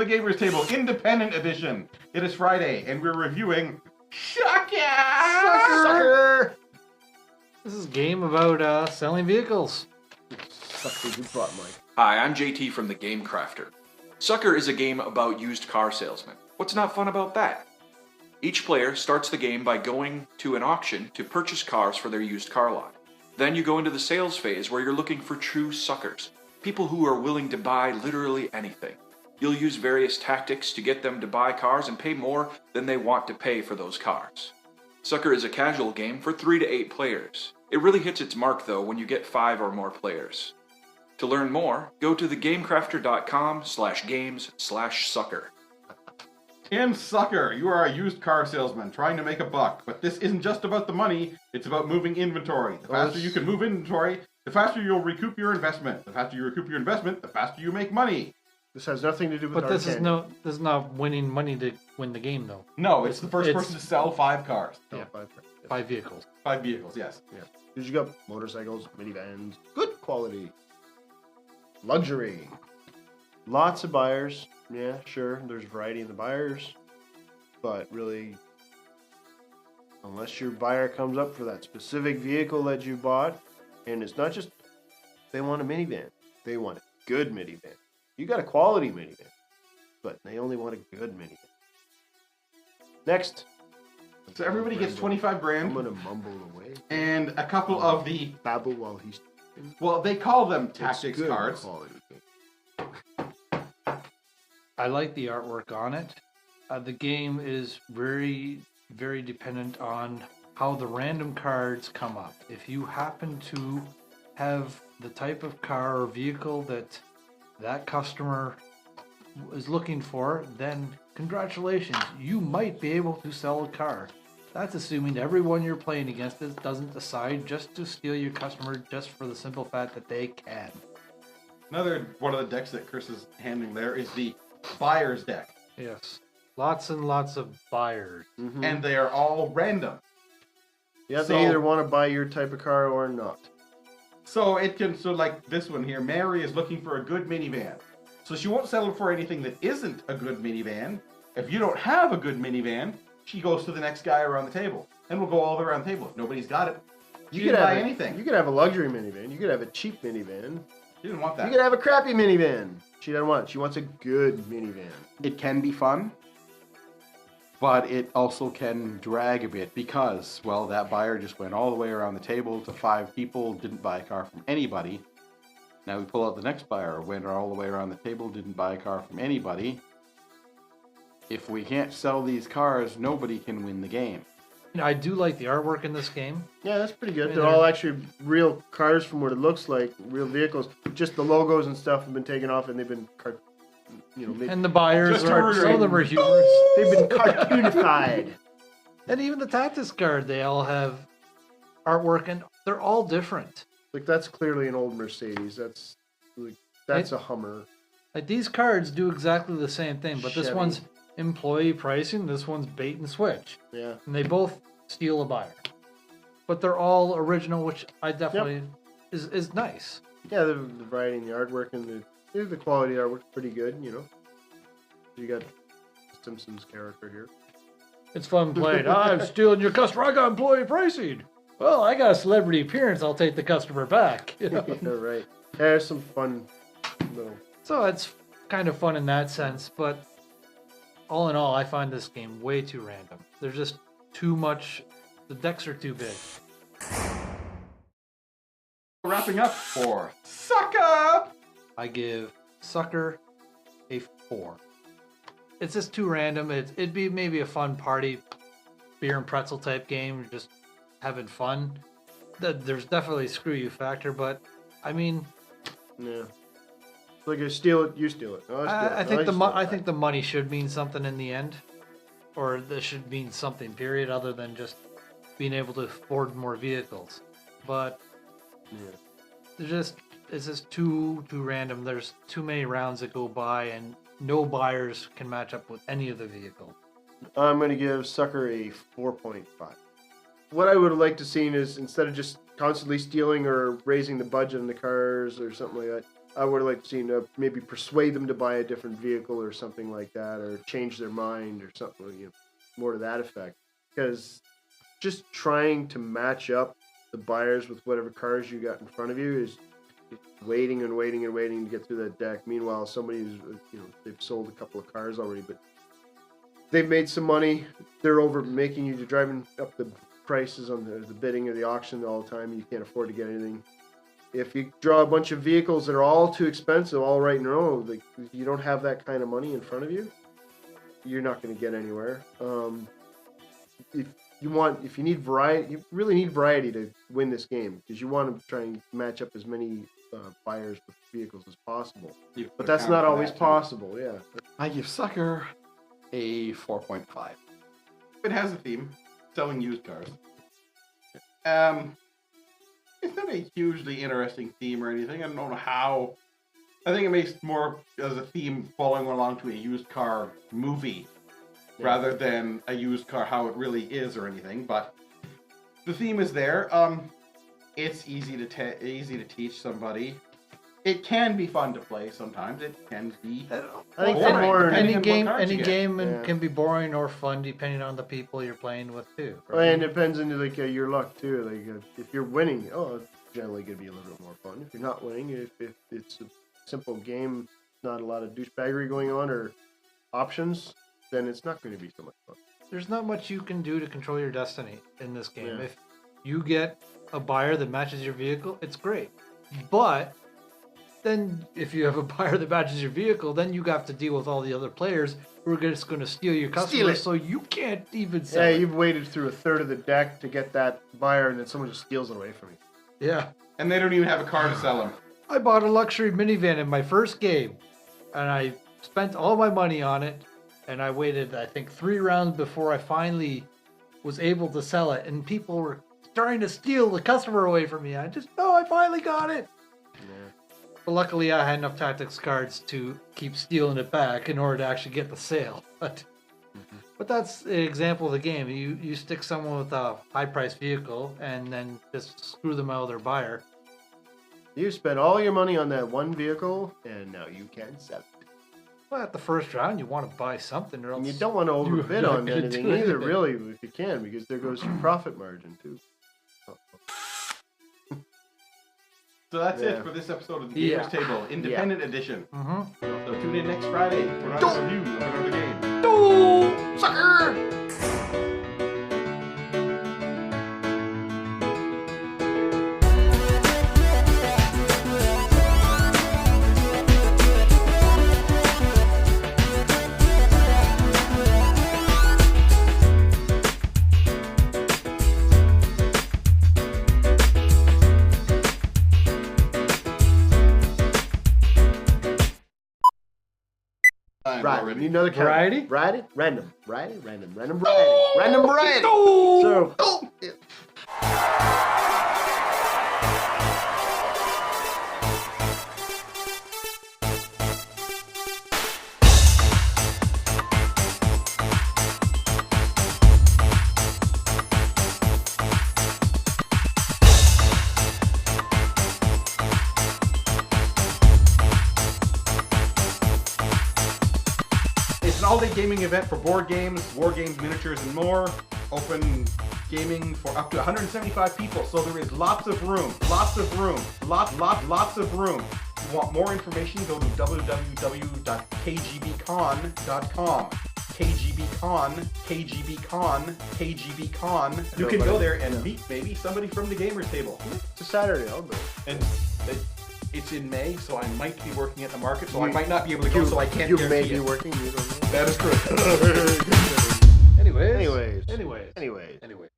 Gamers Table Independent Edition. It is Friday, and we're reviewing Sucker! Sucker! This is a game about selling vehicles. Sucker, you brought Mike. Hi, I'm JT from the Game Crafter. Sucker is a game about used car salesmen. What's not fun about that? Each player starts the game by going to an auction to purchase cars for their used car lot. Then you go into the sales phase where you're looking for true suckers, people who are willing to buy literally anything. You'll use various tactics to get them to buy cars and pay more than they want to pay for those cars. Sucker is a casual game for 3 to 8 players. It really hits its mark though when you get 5 or more players. To learn more, go to thegamecrafter.com/games/sucker. In Sucker, you are a used car salesman trying to make a buck, but this isn't just about the money, it's about moving inventory. The faster you can move inventory, the faster you'll recoup your investment. The faster you recoup your investment, the faster you make money. This has nothing to do with But this is not winning money to win the game though. No, it's the first person to sell 5 cars. Yeah, 5 vehicles. 5 vehicles, yes. Yeah. Because you got motorcycles, minivans, good quality. Luxury. Lots of buyers. Yeah, sure. There's variety in the buyers. But really, unless your buyer comes up for that specific vehicle that you bought, and it's not just they want a minivan. They want a good minivan. You got a quality minivan, but they only want a good minivan. Next. So everybody gets 25 grand. I'm going to mumble away. And a couple of the... Babble while he's... Well, they call them tactics cards. Quality. I like the artwork on it. The game is very, very dependent on how the random cards come up. If you happen to have the type of car or vehicle that customer is looking for, then congratulations, you might be able to sell a car. That's assuming everyone you're playing against doesn't decide just to steal your customer just for the simple fact that they can. Another one of the decks that Chris is handling there is the buyer's deck. Yes. Lots and lots of buyers. Mm-hmm. And they are all random. Yeah, they either want to buy your type of car or not. So like this one here, Mary is looking for a good minivan. So she won't settle for anything that isn't a good minivan. If you don't have a good minivan, she goes to the next guy around the table. And we'll go all around the table. If nobody's got it, you can buy anything. You could have a luxury minivan. You could have a cheap minivan. She didn't want that. You could have a crappy minivan. She doesn't want it. She wants a good minivan. It can be fun, but it also can drag a bit because, well, that buyer just went all the way around the table to 5 people, didn't buy a car from anybody. Now we pull out the next buyer, went all the way around the table, didn't buy a car from anybody. If we can't sell these cars, nobody can win the game. You know, I do like the artwork in this game. Yeah, that's pretty good. I mean, they're all actually real cars from what it looks like, real vehicles. Just the logos and stuff have been taken off and they've been, made. And the buyers some of them are humorous. They've been cartoonified. And even the tactics card, they all have artwork and they're all different. Like that's clearly an old Mercedes. That's a Hummer. Like these cards do exactly the same thing, but this Chevy. one's employee pricing, this one's bait and switch. Yeah. And they both steal a buyer. But they're all original, which I definitely is nice. Yeah, the variety in the artwork and the quality of the artwork's pretty good, You got Simpsons character here. It's fun playing. I'm stealing your customer. I got employee pricing. Well, I got a celebrity appearance. I'll take the customer back. You know? Yeah, right. There's some fun little... So it's kind of fun in that sense, but all in all, I find this game way too random. There's just too much. The decks are too big. Wrapping up for Sucker! I give Sucker a 4. It's just too random. It'd be maybe a fun party, beer and pretzel type game, just having fun. There's definitely a screw you factor, but I mean, yeah. It's like you steal it, you steal it. Oh, I think the money should mean something in the end, or this should mean something. Period, other than just being able to afford more vehicles. But it's just too random. There's too many rounds that go by, and no buyers can match up with any of the vehicles. I'm going to give Sucker a 4.5. What I would have liked to seen is instead of just constantly stealing or raising the budget on the cars or something like that, I would have liked to seen maybe persuade them to buy a different vehicle or something like that, or change their mind or something, more to that effect. Because just trying to match up the buyers with whatever cars you got in front of you is waiting and waiting and waiting to get through that deck. Meanwhile, somebody's, they've sold a couple of cars already, but they've made some money. They're over making you, driving up the prices on the bidding or the auction all the time. You can't afford to get anything. If you draw a bunch of vehicles that are all too expensive, all right in a row, like you don't have that kind of money in front of you, you're not going to get anywhere. If you need variety, you really need variety to win this game, because you want to try and match up as many buyers with vehicles as possible. But that's not always possible. Yeah. I give Sucker a 4.5. It has a theme, selling used cars. It's not a hugely interesting theme or anything. I don't know how. I think it makes more as a theme following along to a used car movie, rather than a used car how it really is or anything. But the theme is there. It's easy to teach somebody. It can be fun to play sometimes. It can be. I think boring, more depending on what Any cards you get. game Yeah. can be boring or fun depending on the people you're playing with too. Well, and it depends on your luck too. Like if you're winning, it's generally going to be a little bit more fun. If you're not winning, if it's a simple game, not a lot of douchebaggery going on or options, then it's not going to be so much fun. There's not much you can do to control your destiny in this game. Yeah. If you get a buyer that matches your vehicle, it's great. But then if you have a buyer that matches your vehicle, then you have to deal with all the other players who are just going to steal your customers, so you can't even sell Yeah, it. you've waited through a third of the deck to get that buyer, and then someone just steals it away from you. Yeah. And they don't even have a car to sell them. I bought a luxury minivan in my first game, and I spent all my money on it, and I waited, I think, 3 rounds before I finally was able to sell it, and people were trying to steal the customer away from me. I finally got it. But luckily, I had enough tactics cards to keep stealing it back in order to actually get the sale. But that's an example of the game. You stick someone with a high-priced vehicle and then just screw them out of their buyer. You spent all your money on that one vehicle, and now you can't sell it. Well, at the first round, you want to buy something, or else And you don't want to overbid you're not on gonna anything do either, anything. really, if you can, because there goes your profit margin, too. So that's Yeah. it for this episode of the Yeah. Gamers Table, Independent Edition. Mhm. So tune in next Friday for another review of another game. Right, you know the count. Variety? Variety? Random. Variety? Random. Random variety. Random variety. So, It's an all-day gaming event for board games, war games, miniatures, and more. Open gaming for up to 175 people, so there is lots of room. Lots of room. Lots of room. If you want more information, go to www.kgbcon.com. KGBcon. You can go there and meet maybe somebody from the Gamers Table. it's a Saturday, I'll go. And it's in May, so I might be working at the market, so I might not be able to go, so I can't You guarantee may be it. working, you don't know. That is correct. Anyways. Anyways. Anyways. Anyways. Anyways.